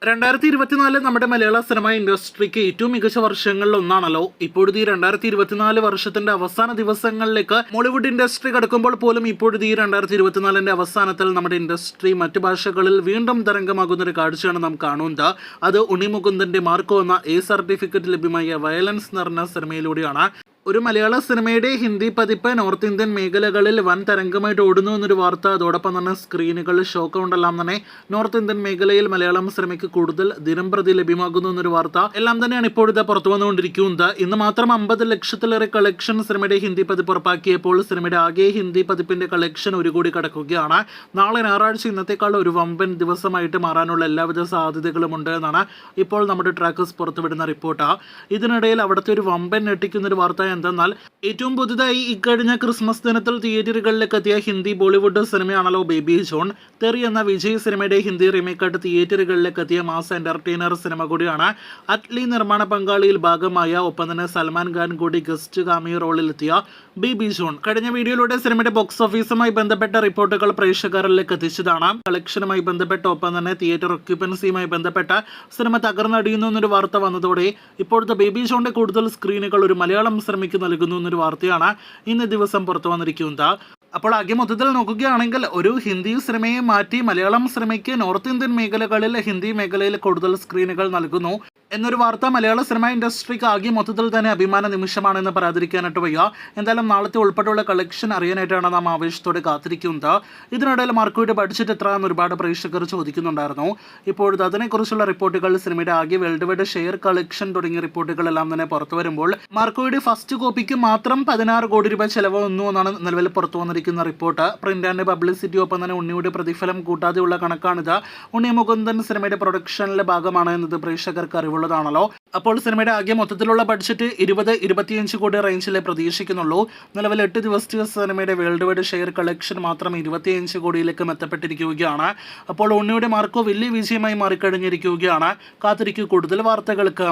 2024 നമ്മുടെ മലയാള സിനിമ ഇൻഡസ്ട്രിക്ക് ഏറ്റവും മികച്ച വർഷങ്ങളിൽ ഒന്നാണല്ലോ. ഇപ്പോഴത്തെ ഈ 2024 വർഷത്തിന്റെ അവസാന ദിവസങ്ങളിലേക്ക് മോളിവുഡ് ഇൻഡസ്ട്രി കടക്കുമ്പോൾ പോലും ഇപ്പോഴത്തെ ഈ 2024 അവസാനത്തിൽ നമ്മുടെ ഇൻഡസ്ട്രി മറ്റു ഭാഷകളിൽ വീണ്ടും തരംഗമാകുന്ന ഒരു കാഴ്ചയാണ് നാം കാണുന്നത്. അത് ഉണ്ണി മുകുന്ദന്റെ മാർക്കോ എന്ന എ സർട്ടിഫിക്കറ്റ് ലഭ്യമായ വയലൻസ് നിറഞ്ഞ സിനിമയിലൂടെയാണ്. ഒരു മലയാള സിനിമയുടെ ഹിന്ദി പതിപ്പ് നോർത്ത് ഇന്ത്യൻ മേഖലകളിൽ വൻ തരംഗമായിട്ട് ഓടുന്നു എന്നൊരു വാർത്ത, അതോടൊപ്പം തന്നെ സ്ക്രീനുകൾ ഷോക്ക് കൊണ്ടെല്ലാം തന്നെ നോർത്ത് ഇന്ത്യൻ മേഖലയിൽ മലയാളം സിനിമയ്ക്ക് കൂടുതൽ ദിനംപ്രതി ലഭ്യമാകുന്നു എന്നൊരു വാർത്ത എല്ലാം തന്നെയാണ് ഇപ്പോഴത്തെ പുറത്തു വന്നുകൊണ്ടിരിക്കുന്നത്. ഇന്ന് മാത്രം 50 ലക്ഷത്തിലേറെ കളക്ഷൻ സിനിമയുടെ ഹിന്ദി പതിപ്പ് ഉറപ്പാക്കിയപ്പോൾ സിനിമയുടെ ആകെ ഹിന്ദി പതിപ്പിന്റെ കളക്ഷൻ 1 കോടി കടക്കുകയാണ്. നാളെ ഞായറാഴ്ച ഇന്നത്തെക്കാൾ ഒരു വമ്പൻ ദിവസമായിട്ട് മാറാനുള്ള എല്ലാവിധ സാധ്യതകളുമുണ്ട് എന്നാണ് ഇപ്പോൾ നമ്മുടെ ട്രാക്കേഴ്സ് പുറത്തുവിടുന്ന റിപ്പോർട്ട്. ഇതിനിടയിൽ അവിടുത്തെ ഒരു വമ്പൻ ഞെട്ടിക്കുന്നൊരു വാർത്ത എന്തെന്നാൽ, ഏറ്റവും പുതുതായി ഇക്കഴിഞ്ഞ ക്രിസ്മസ് ദിനത്തിൽ തിയേറ്ററുകളിലേക്ക് എത്തിയ ഹിന്ദി ബോളിവുഡ് സിനിമയാണല്ലോ ബേബി ജോൺ. തെറി എന്ന വിജയ് സിനിമയുടെ ഹിന്ദി റീമേക്കായിട്ട് തിയേറ്ററുകളിലേക്ക് എത്തിയ മാസ് എന്റർടൈനർ സിനിമ കൂടിയാണ്. അറ്റ്ലി നിർമ്മാണ പങ്കാളിയിൽ ഭാഗമായ, ഒപ്പം തന്നെ സൽമാൻ ഖാൻ കൂടി ഗസ്റ്റ് കാമിയോ റോളിലെത്തിയ ബേബി ജോൺ കഴിഞ്ഞ വീഡിയോയിലൂടെ സിനിമയുടെ ബോക്സ് ഓഫീസുമായി ബന്ധപ്പെട്ട റിപ്പോർട്ടുകൾ പ്രേക്ഷകരിലേക്ക് എത്തിച്ചതാണ്. കളക്ഷനുമായി ബന്ധപ്പെട്ട, ഒപ്പം തന്നെ തിയേറ്റർ ഒക്യുപ്പൻസിയുമായി ബന്ധപ്പെട്ട സിനിമ തകർന്നടിയുന്നു എന്നൊരു വാർത്ത വന്നതോടെ ഇപ്പോഴത്തെ ബേബി ജോണിന്റെ കൂടുതൽ സ്ക്രീനുകൾ ഒരു മലയാളം സിനിമയ്ക്ക് നൽകുന്നു എന്നൊരു വാർത്തയാണ് ഇന്ന് ദിവസം പുറത്തു വന്നിരിക്കുന്നത്. അപ്പോൾ ആകെ മൊത്തത്തിൽ നോക്കുകയാണെങ്കിൽ ഒരു ഹിന്ദി സിനിമയെ മാറ്റി മലയാളം സിനിമയ്ക്ക് നോർത്ത് ഇന്ത്യൻ മേഖലകളിൽ ഹിന്ദി മേഖലയിൽ കൂടുതൽ സ്ക്രീനുകൾ നൽകുന്നു എന്നൊരു വാർത്ത മലയാള സിനിമ ഇൻഡസ്ട്രിക്ക് ആകെ മൊത്തത്തിൽ തന്നെ അഭിമാന നിമിഷമാണെന്ന് പറയാതിരിക്കാനായിട്ട് വയ്യ. എന്തായാലും നാളത്തെ ഉൾപ്പെടെയുള്ള കളക്ഷൻ അറിയാനായിട്ടാണ് നാം ആവേശത്തോടെ കാത്തിരിക്കുന്നത്. ഇതിനിടയിൽ മാർക്കോയുടെ ബഡ്ജറ്റ് എത്ര എന്ന് ഒരുപാട് പ്രേക്ഷകർ ചോദിക്കുന്നുണ്ടായിരുന്നു. ഇപ്പോഴത്തെ അതിനെക്കുറിച്ചുള്ള റിപ്പോർട്ടുകൾ, സിനിമയുടെ ആകെ വേൾഡ് വൈഡ് ഷെയർ കളക്ഷൻ തുടങ്ങിയ റിപ്പോർട്ടുകളെല്ലാം തന്നെ പുറത്തു വരുമ്പോൾ മാർക്കോയുടെ ഫസ്റ്റ് കോപ്പിക്ക് മാത്രം 16 കോടി രൂപ ചെലവ് വന്നു എന്നാണ് നിലവിൽ പുറത്തു വന്നിരിക്കുന്ന റിപ്പോർട്ട്. പ്രിന്റ് ആൻഡ് പബ്ലിസിറ്റി, ഒപ്പം തന്നെ ഉണ്ണിയുടെ പ്രതിഫലം കൂട്ടാതെയുള്ള കണക്കാണിത്. ഉണ്ണി മുകുന്ദൻ സിനിമയുടെ പ്രൊഡക്ഷനിലെ ഭാഗമാണ് എന്നത് പ്രേക്ഷകർക്ക് അറിവുള്ളതാണല്ലോ. അപ്പോൾ സിനിമയുടെ ആകെ മൊത്തത്തിലുള്ള ബഡ്ജറ്റ് 20-25 കോടി റേഞ്ചിലെ പ്രതീക്ഷിക്കുന്നുള്ളൂ. നിലവിൽ 8 ദിവസത്തെ സിനിമയുടെ വേൾഡ് വൈഡ് ഷെയർ കളക്ഷൻ മാത്രം 25 കോടിയിലേക്ക് എത്തപ്പെട്ടിരിക്കുകയാണ്. അപ്പോൾ ഉണ്ണിയുടെ മാർക്കോ വലിയ വിജയമായി മാറിക്കഴിഞ്ഞിരിക്കുകയാണ്. കാത്തിരിക്കൂ കൂടുതൽ വാർത്തകൾക്ക്.